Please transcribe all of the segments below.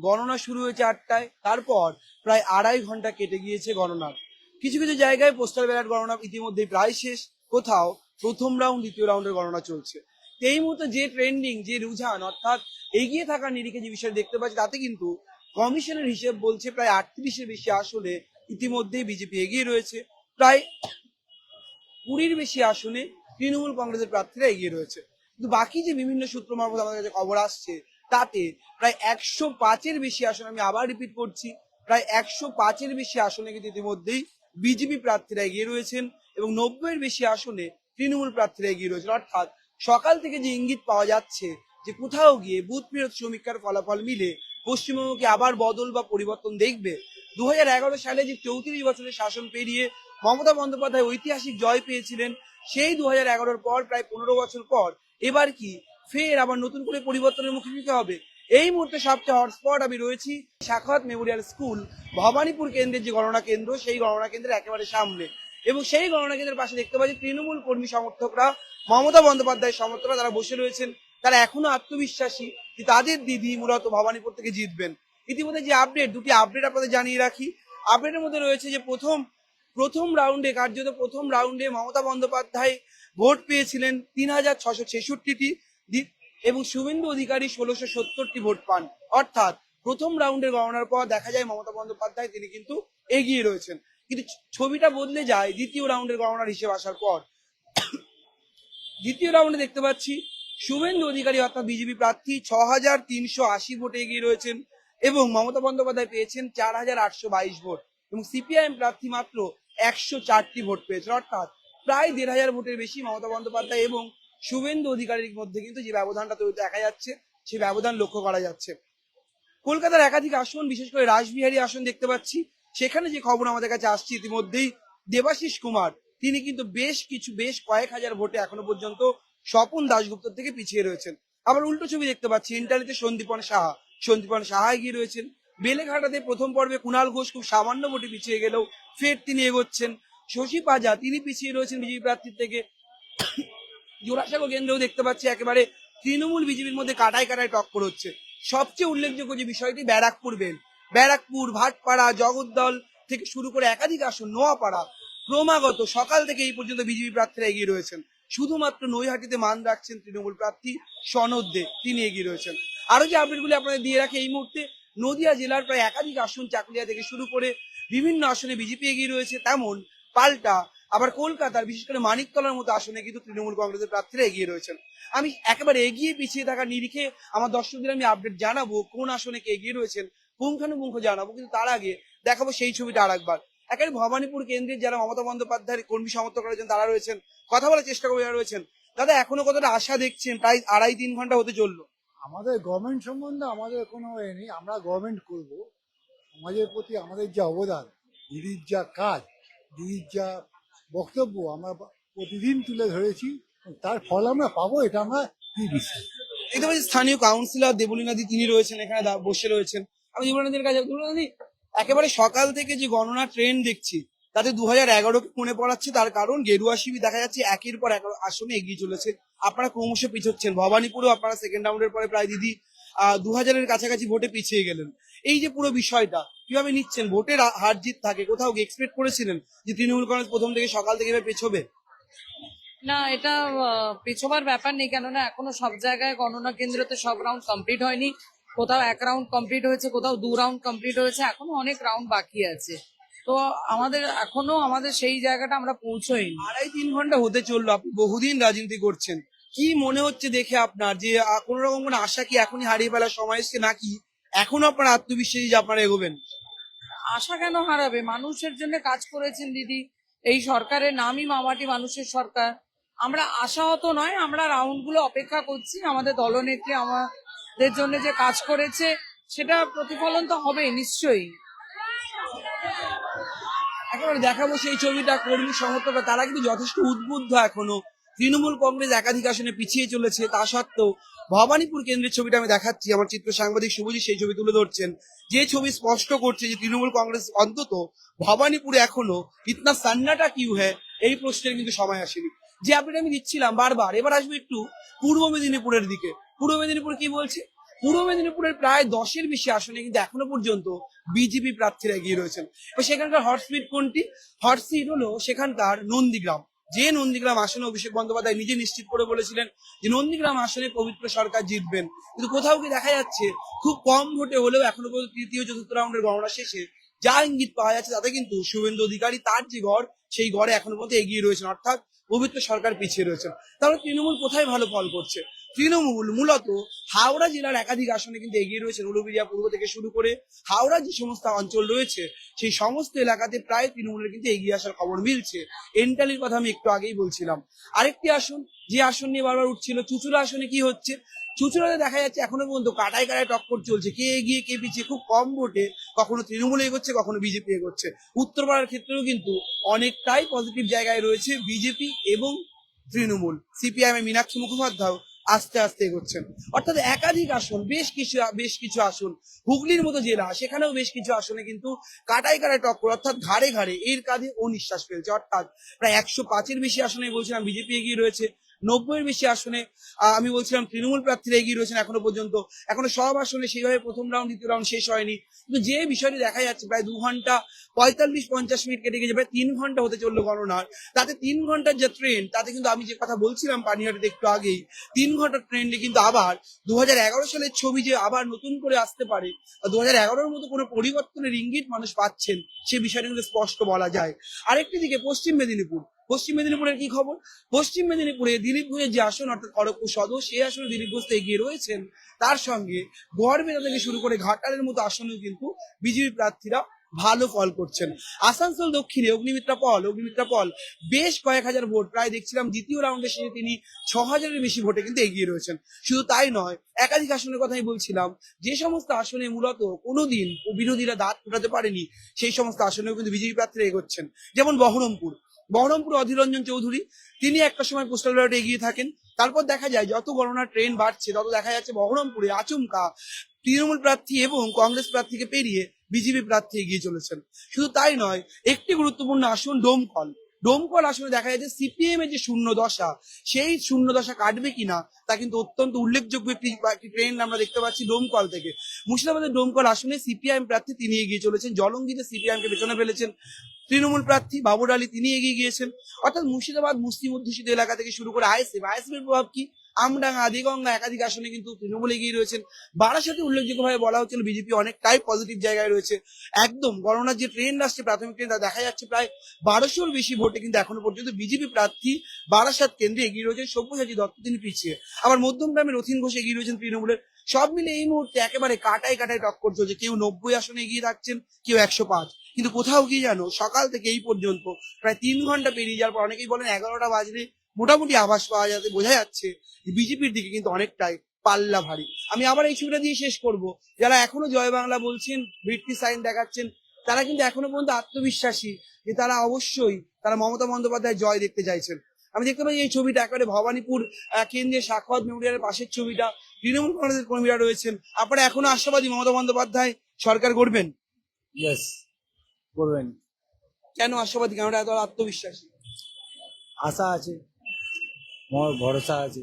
গণনা শুরু হয়েছে 8টায়, তারপর প্রায় 2.5 ঘন্টা কেটে গিয়েছে গণনার। কিছু কিছু জায়গায় পোস্টাল ব্যালট গণনা ইতিমধ্যেই প্রায় শেষ, কোথাও প্রথম রাউন্ড দ্বিতীয় রাউন্ডের গণনা চলছে। এই মুহূর্তে যে ট্রেন্ডিং, যে রুঝান, অর্থাৎ এগিয়ে থাকার নিরিখে যে বিষয় দেখতে পাচ্ছি, তাতে কিন্তু কমিশনের হিসেব বলছে প্রায় 38-এর বেশি আসনে ইতিমধ্যেই বিজেপি এগিয়ে রয়েছে। প্রায় 20-র বেশি আসনে তৃণমূল কংগ্রেসের প্রার্থীরা এগিয়ে রয়েছে। কিন্তু বাকি যে বিভিন্ন সূত্র মারফত আমাদের কাছে খবর আসছে, তাতে প্রায় 105-এর বেশি আসনে, আমি আবার রিপিট করছি, প্রায় 105-এর বেশি আসনে কিন্তু ইতিমধ্যেই বিজেপি প্রার্থীরা এগিয়ে রয়েছেন এবং 90-এর বেশি আসনে তৃণমূল প্রার্থীরা এগিয়ে রয়েছেন। অর্থাৎ সকাল থেকে যে ইঙ্গিত পাওয়া যাচ্ছে যে কোথাও গিয়ে বুথ ফেরত সমীক্ষার ফলাফল মিলে পশ্চিমবঙ্গকে আবার বদল বা পরিবর্তন দেখবে। 2011 সালে যে 34 বছরের শাসন পেরিয়ে মমতা বন্দ্যোপাধ্যায় ঐতিহাসিক জয় পেয়েছিলেন, সেই 2011-র পর প্রায় 15 বছর পর এবার কি ফের আবার নতুন করে পরিবর্তনের মুখোমুখি হবে? এই মুহূর্তে সবচেয়ে হটস্পট আমি রয়েছি সাখাওয়াত মেমোরিয়াল স্কুল ভবানীপুর কেন্দ্রের যে গণনা কেন্দ্র, সেই গণনা কেন্দ্রের একেবারে সামনে, এবং সেই গণনা কেন্দ্রের পাশে দেখতে পাচ্ছি তৃণমূল কর্মী সমর্থকরা, মমতা বন্দ্যোপাধ্যায়ের সমর্থকরা, তারা বসে রয়েছেন। তারা এখনো আত্মবিশ্বাসী যে তাদের দিদি মূলত ভবানীপুর থেকে জিতবেন। ইতিমধ্যে যে আপডেট, দুটি আপডেট আপনাদের জানিয়ে রাখি। আপডেটের মধ্যে রয়েছে যে প্রথম রাউন্ডে, কার্যত প্রথম রাউন্ডে মমতা বন্দ্যোপাধ্যায় ভোট পেয়েছিলেন 3666টি এবং শুভেন্দু অধিকারী 1670টি ভোট পান। অর্থাৎ প্রথম রাউন্ডের গণনার পর দেখা যায় মমতা বন্দ্যোপাধ্যায় তিনি কিন্তু এগিয়ে রয়েছেন। কিন্তু ছবিটা বদলে যায় দ্বিতীয় রাউন্ডের গণনার হিসেব আসার পর। দ্বিতীয় রাউন্ডে দেখতে পাচ্ছি শুভেন্দু অধিকারী অর্থাৎ বিজেপি প্রার্থী 6380 ভোটে এগিয়ে রয়েছেন এবং মমতা বন্দ্যোপাধ্যায় পেয়েছেন 4822 ভোট এবং সিপিআইএম প্রার্থী মাত্র 104টি ভোট পেয়েছেন। অর্থাৎ প্রায় 1500 ভোটের বেশি মমতা বন্দ্যোপাধ্যায় এবং শুভেন্দু অধিকারীর মধ্যে কিন্তু যে ব্যবধানটা তৈরি দেখা যাচ্ছে, সেই ব্যবধান লক্ষ্য করা যাচ্ছে। কলকাতার একাধিক আসন, বিশেষ করে রাসবিহারী আসন দেখতে পাচ্ছি, সেখানে যে খবর আমাদের কাছে আসছে ইতিমধ্যেই, দেবাশিস কুমার তিনি কিন্তু বেশ কয়েক হাজার ভোটে এখনো পর্যন্ত স্বপন দাশগুপ্ত থেকে পিছিয়ে রয়েছেন। আবার উল্টো ছবি দেখতে পাচ্ছি ইন্টারিতে সন্দীপন সাহা এগিয়ে রয়েছেন। বেলেঘাটাতে প্রথম পর্বে কুণাল ঘোষ খুব সামান্য ভোটে পিছিয়ে গেলেও ফের তিনি এগোচ্ছেন। শশী পাজা তিনি পিছিয়ে রয়েছেন বিজেপি প্রার্থীর থেকে। জোড়াসাঁকো কেন্দ্রেও দেখতে পাচ্ছি একেবারে তৃণমূল বিজেপির মধ্যে কাটায় কাটায় টক্কর হচ্ছে। সবচেয়ে উল্লেখযোগ্য যে বিষয়টি ব্যারাকপুর, ভাটপাড়া, জগদ্দল থেকে শুরু করে একাধিক আসন, নোয়াপাড়া, ক্রমাগত সকাল থেকে এই পর্যন্ত বিজেপি প্রার্থীরা এগিয়ে রয়েছেন। শুধুমাত্র নৈহাটিতে মান রাখছেন তৃণমূল প্রার্থী সনদ দে, তিনি এগিয়ে রয়েছেন। আরো যে আপডেটগুলি আপনাদের দিয়ে রাখে, এই মুহূর্তে নদিয়া জেলার প্রায় একাধিক আসন, চাকুলিয়া থেকে শুরু করে বিভিন্ন আসনে বিজেপি এগিয়ে রয়েছে। তেমন পাল্টা আবার কলকাতার বিশেষ করে মানিকতলার মতো আসনে কিন্তু তৃণমূল কংগ্রেসের প্রার্থীরা এগিয়ে রয়েছেন। আমি একেবারে এগিয়ে পিছিয়ে থাকার নিরিখে আমার দর্শকদের আমি আপডেট জানাবো, কোন আসনে কে এগিয়ে রয়েছেন পুঙ্খানুপুঙ্খ জানাবো, কিন্তু তার আগে দেখাবো সেই ছবিটা আর একবার। একেবারে ভবানীপুর কেন্দ্রের যারা মমতা বন্দ্যোপাধ্যায়ের কর্মী সমর্থক রয়েছেন তারা রয়েছেন, কথা বলার চেষ্টা করে যারা রয়েছেন। দাদা, এখনো কতটা আশা দেখছেন? প্রায় 2.5-3 ঘন্টা হতে চললো। আমাদের গভর্নমেন্ট সম্বন্ধে আমাদের কোনো এ নেই, আমরা গভর্নমেন্ট করব। সমাজের প্রতি আমাদের যা অবদান, দিদির যা কাজ, দিদির যা বক্তব্য আমরা প্রতিদিন তুলে ধরেছি, তার ফল আমরা পাবো, এটা আমরা কি বিশ্বাস। দেখতে পাচ্ছি স্থানীয় কাউন্সিলর দেবলীনাদি তিনি রয়েছেন, এখানে বসে রয়েছেন। আমি দেবলীনাদির কাছে, দেবলীনাদি একেবারে সকাল থেকে যে গণনা ট্রেন্ড দেখছি, তাতে 2011-কে মনে পড়াচ্ছে। তার কারণ গেরুয়া শিবির দেখা যাচ্ছে একের পর এক আসনে এগিয়ে চলেছে, আপনারা ক্রমশ পিছোচ্ছেন। ভবানীপুরেও আপনারা সেকেন্ড রাউন্ডের পরে প্রায় দিদি 2000-এর কাছাকাছি ভোটে পিছিয়ে গেলেন। এই যে পুরো বিষয়টা কিভাবে নিচ্ছেন? ভোটের হার জিত থাকে, কোথাও এক্সপেক্ট করেছিলেন যে তৃণমূল কংগ্রেস প্রথম থেকে সকাল থেকে এভাবে পেছোবে? না, এটা পেছোবার ব্যাপার নেই, কেননা এখনো সব জায়গায় গণনা কেন্দ্রতে সব রাউন্ড কমপ্লিট হয়নি। কোথাও 1 রাউন্ড কমপ্লিট হয়েছে, কোথাও 2 রাউন্ড কমপ্লিট হয়েছে, এখনো অনেক রাউন্ড বাকি আছে। তো আমাদের সেই জায়গাটা আমরা পৌঁছোইনি। 2.5-3 ঘন্টা হতে চললো, আপনি বহুদিন রাজনীতি করছেন, কি মনে হচ্ছে দেখে আপনার যে কোন রকম কোনো আশা কি এখনই হারিয়ে ফেলার সময় এসছে, নাকি এখনো আপনার আত্মবিশ্বাসী যে আপনারা এগোবেন? আশা কেন হারাবে? মানুষের জন্য কাজ করেছেন দিদি। এই সরকারের নামই মামাটি মানুষের সরকার। আমরা আশাহত নয়, আমরা রাউন্ড গুলো অপেক্ষা করছি। আমাদের দলনেত্রী আমাদের জন্য যে কাজ করেছে সেটা প্রতিফলন তো হবে নিশ্চয়ই। একেবারে দেখাবো সেই ছবিটা। কর্মী সমর্থকরা তারা কিন্তু যথেষ্ট উদ্বুদ্ধ এখনো। তৃণমূল কংগ্রেস একাধিক আসনে পিছিয়ে চলেছে, তা সত্ত্বেও ভবানীপুর কেন্দ্রের ছবিটা আমি দেখাচ্ছি, আমার চিত্র সাংবাদিক শুভজিৎ সেই ছবি তুলে ধরছেন, যে ছবি স্পষ্ট করছে যে তৃণমূল কংগ্রেস অন্তত ভবানীপুরে এখনো ইতনা সান্নাটা কিউ হ্যায়, এই প্রশ্নের কিন্তু সময় আসেনি। যে আপডেট আমি দিচ্ছিলাম বারবার, এবার আসবো একটু পূর্ব মেদিনীপুরের দিকে। পূর্ব মেদিনীপুর কি বলছে? পূর্ব মেদিনীপুরের প্রায় 10-এর বেশি আসনে কিন্তু এখনো পর্যন্ত বিজেপি প্রার্থীরা এগিয়ে রয়েছেন। এবার সেখানকার হট সিট কোনটি? হট সিট হলো সেখানকার নন্দীগ্রাম। যে নন্দীগ্রাম আসনে অভিষেক বন্দ্যোপাধ্যায় নিজে নিশ্চিত করে বলেছিলেন যে নন্দীগ্রাম আসনে পবিত্র সরকার জিতবেন, কিন্তু কোথাও কি দেখা যাচ্ছে খুব কম ভোটে হলেও এখনো পর্যন্ত তৃতীয় চতুর্থ রাউন্ডের গণনা শেষে যা ইঙ্গিত পাওয়া যাচ্ছে তাতে কিন্তু শুভেন্দু অধিকারী তার যে গড় সেই গড়ে এখনো পর্যন্ত এগিয়ে রয়েছেন, অর্থাৎ পবিত্র সরকার পিছিয়ে রয়েছেন। তাহলে তৃণমূল কোথায় ভালো ফল করছে? তৃণমূল মূলত হাওড়া জেলার একাধিক আসনে কিন্তু এগিয়ে রয়েছে। উলুবেড়িয়া পূর্ব থেকে শুরু করে হাওড়া যে সমস্ত অঞ্চল রয়েছে সেই সমস্ত এলাকাতে প্রায় তৃণমূলের কিন্তু এগিয়ে আসার খবর মিলছে। এন্টালির কথা আমি একটু আগেই বলছিলাম। আরেকটি আসন, যে আসন নিয়ে বারবার উঠছিল, চুঁচুড়া আসনে কি হচ্ছে? চুঁচুড়াতে দেখা যাচ্ছে এখনো পর্যন্ত কাটায় কাটায় টক্কর চলছে, কে এগিয়ে কে পিছিয়ে। খুব কম ভোটে কখনো তৃণমূল এগোচ্ছে, কখনো বিজেপি এগোচ্ছে। উত্তরপাড়ার ক্ষেত্রেও কিন্তু অনেকটাই পজিটিভ জায়গায় রয়েছে বিজেপি এবং তৃণমূল। সিপিআইএম এর মীনাক্ষী মুখোপাধ্যায় আস্তে আস্তে এগোচ্ছেন। অর্থাৎ একাধিক আসন, বেশ কিছু আসন, হুগলির মতো জেলা সেখানেও বেশ কিছু আসনে কিন্তু কাটায় কাটায় টক্কর, অর্থাৎ ঘাড়ে ঘাড়ে এর কাঁধে ও নিঃশ্বাস ফেলছে। অর্থাৎ প্রায় 105-এর বেশি আসনে বলছিলাম বিজেপি এগিয়ে রয়েছে, 90-এর বেশি আসনে আমি বলছিলাম তৃণমূল প্রার্থীরা এগিয়ে রয়েছেন এখনো পর্যন্ত। এখনো সব আসনে সেইভাবে প্রথম রাউন্ড দ্বিতীয় রাউন্ড শেষ হয়নি, কিন্তু যে বিষয়টি দেখা যাচ্ছে প্রায় 2 ঘন্টা 45-50 মিনিট কেটে গেছে, প্রায় 3 ঘন্টা হতে চললো গণনার। তাতে 3 ঘন্টার যে ট্রেন্ড, তাতে কিন্তু আমি যে কথা বলছিলাম পানিহাটিতে একটু আগেই, 3 ঘন্টার ট্রেন্ডে কিন্তু আবার 2011 সালের ছবি যে আবার নতুন করে আসতে পারে, 2011-র মতো কোনো পরিবর্তনের ইঙ্গিত মানুষ পাচ্ছেন সে বিষয়টা কিন্তু স্পষ্ট বলা যায়। আরেকটি দিকে পশ্চিম মেদিনীপুরের কি খবর? পশ্চিম মেদিনীপুরে দিলীপ ঘোষের যে আসন, অর্থাৎ খড়গপুর সদর, সেই আসনে দিলীপ ঘোষ তো এগিয়ে রয়েছেন। তার সঙ্গে গড়বেতা থেকে শুরু করে ঘাটালের মতো আসনেও কিন্তু বিজেপি প্রার্থীরা ভালো ফল করছেন। আসানসোল দক্ষিণে অগ্নিমিত্রা পল বেশ কয়েক হাজার ভোট, প্রায় দেখছিলাম দ্বিতীয় রাউন্ডে শেষে তিনি 6000-এর বেশি ভোটে কিন্তু এগিয়ে রয়েছেন। শুধু তাই নয়, একাধিক আসনের কথাই বলছিলাম, যে সমস্ত আসনে মূলত কোনোদিন বিরোধীরা দাঁত ফোটাতে পারেনি সেই সমস্ত আসনেও কিন্তু বিজেপি প্রার্থীরা এগোচ্ছেন। যেমন বহরমপুর অধীর রঞ্জন চৌধুরী, তিনি একটা সময় পোস্টাল ব্যালটে এগিয়ে থাকেন। তারপর দেখা যায় যত গণনার ট্রেন বাড়ছে তত দেখা যাচ্ছে বহরমপুরে আচমকা তৃণমূল প্রার্থী এবং কংগ্রেস প্রার্থীকে পেরিয়ে বিজেপি প্রার্থী এগিয়ে চলেছেন। শুধু তাই নয়, একটি গুরুত্বপূর্ণ আসন ডোমকল আসনে দেখা যাচ্ছে সিপিএম এর যে শূন্য দশা, সেই শূন্য দশা কাটবে কিনা তা কিন্তু অত্যন্ত উল্লেখযোগ্য একটি ট্রেন্ড আমরা দেখতে পাচ্ছি ডোমকল থেকে। মুর্শিদাবাদের ডোমকল আসনে সিপিআইএম প্রার্থী তিনি এগিয়ে চলেছেন। জলঙ্গিতে সিপিআইএম কে পেছনে ফেলেছেন তৃণমূল প্রার্থী বাবুর আলী, তিনি এগিয়ে গিয়েছেন। অর্থাৎ মুর্শিদাবাদ মুসলিম অধ্যুষিত এলাকা থেকে শুরু করে আইএসএফ এর প্রভাব কি? আমডাঙ্গা, আদিগঙ্গা একাধিক আসনে কিন্তু তৃণমূল এগিয়ে রয়েছেন। বারাসাতে উল্লেখযোগ্যভাবে বলা হচ্ছিল বিজেপি অনেকটাই পজিটিভ জায়গায় রয়েছে। একদম গণনার যে ট্রেন্ড আসছে, প্রাথমিক ট্রেন্ড, দেখা যাচ্ছে প্রায় 1200-র বেশি ভোটে কিন্তু এখনো পর্যন্ত বিজেপি প্রার্থী বারাসাত কেন্দ্রে এগিয়ে রয়েছেন। সব্যসাচী দত্ত তিনি পিছিয়ে, আবার মধ্যমগ্রামে রথিন ঘোষ এগিয়ে রয়েছেন তৃণমূলের। সব মিলে এই মুহূর্তে একেবারে কাটায় টক্কর চলছে। কেউ 90 আসনে এগিয়ে থাকছেন, কেউ 105। কিন্তু কোথাও গিয়ে জানো সকাল থেকে এই পর্যন্ত প্রায় 3 ঘন্টা পেরিয়ে যাওয়ার পর অনেকেই বলেন 11টা বাজলে মোটামুটি আভাস পাওয়া যাতে বোঝা যাচ্ছে বিজেপির দিকে কিন্তু অনেকটাই পাল্লা ভারী। আমি আবার এই ছবিটা দিয়ে শেষ করব, যারা এখনো জয় বাংলা বলছেন, ভিত্তি সাইন দেখাচ্ছেন, তারা কিন্তু এখনো পর্যন্ত আত্মবিশ্বাসী যে তারা অবশ্যই মমতা বন্দ্যোপাধ্যায় জয় দেখতে চাইছেন। আমি দেখতে পাই এই ছবিটা একেবারে ভবানীপুর কেন্দ্রের সাক্ষাৎ মেমোরিয়ালের পাশের ছবিটা, তৃণমূল কংগ্রেসের কর্মীরা রয়েছেন। আপনারা এখনো আশাবাদী মমতা বন্দ্যোপাধ্যায় সরকার গড়বেন? ইয়েস, করবেন। কেন আশাবাদী, কেন এত আত্মবিশ্বাসী? আশা আছে, আমার ভরসা আছে।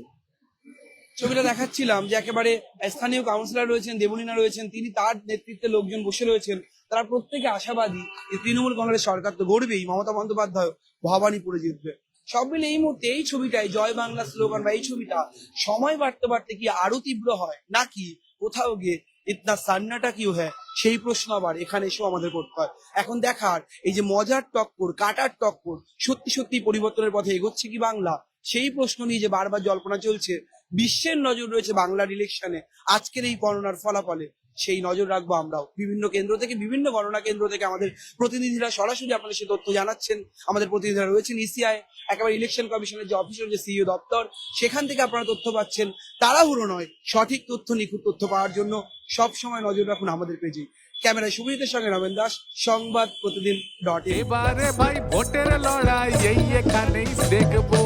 ছবিটা দেখাচ্ছিলাম যে একেবারে স্থানীয় কাউন্সিলর রয়েছেন, দেবলীনা রয়েছেন, তিনি তার নেতৃত্বে লোকজন বসে রয়েছেন, তারা প্রত্যেকে আশাবাদী যে তৃণমূল কংগ্রেস সরকার তো গড়বেই, মমতা বন্দ্যোপাধ্যায় ভবানীপুরে জিতবে। সব মিলে এই মুহূর্তে এই ছবিটাই জয় বাংলা স্লোগান বা এই ছবিটা সময় বাড়তে বাড়তে কি আরো তীব্র হয়, নাকি কোথাও গিয়ে ইতনা সান্নাটা কিউ হ্যায় সেই প্রশ্ন আবার এখানে এসেও আমাদের করতে হয়। এখন দেখার এই যে মজার টক্কর, কাটার টক্কর, সত্যি সত্যি পরিবর্তনের পথে এগোচ্ছে কি বাংলা, সেই প্রশ্ন নিয়ে যে বারবার জল্পনা চলছে। বিশ্বের নজর রয়েছে বাংলার ইলেকশনে, আজকের এই গণনার ফলাফলে সেই নজর রাখবো আমরাও। বিভিন্ন কেন্দ্র থেকে, বিভিন্ন গণনা কেন্দ্র থেকে আমাদের প্রতিনিধিরা সরাসরি আপনাদের সেই তথ্য জানাচ্ছেন। আমাদের প্রতিনিধিরা রয়েছেন ইসিআই, একেবারে ইলেকশন কমিশনের যে অফিসের যে সিইও দপ্তর, সেখান থেকে আপনারা তথ্য পাচ্ছেন। তাড়াহুড়ো নয়, সঠিক তথ্য, নিখুঁত তথ্য পাওয়ার জন্য সবসময় নজর রাখুন আমাদের পেজে। ক্যামেরায় সুবিদিতের সঙ্গে রমেন দাস, সংবাদ প্রতিদিন.in। এবারে ভাই ভোটের লড়াই এই এখানেই দেখবো।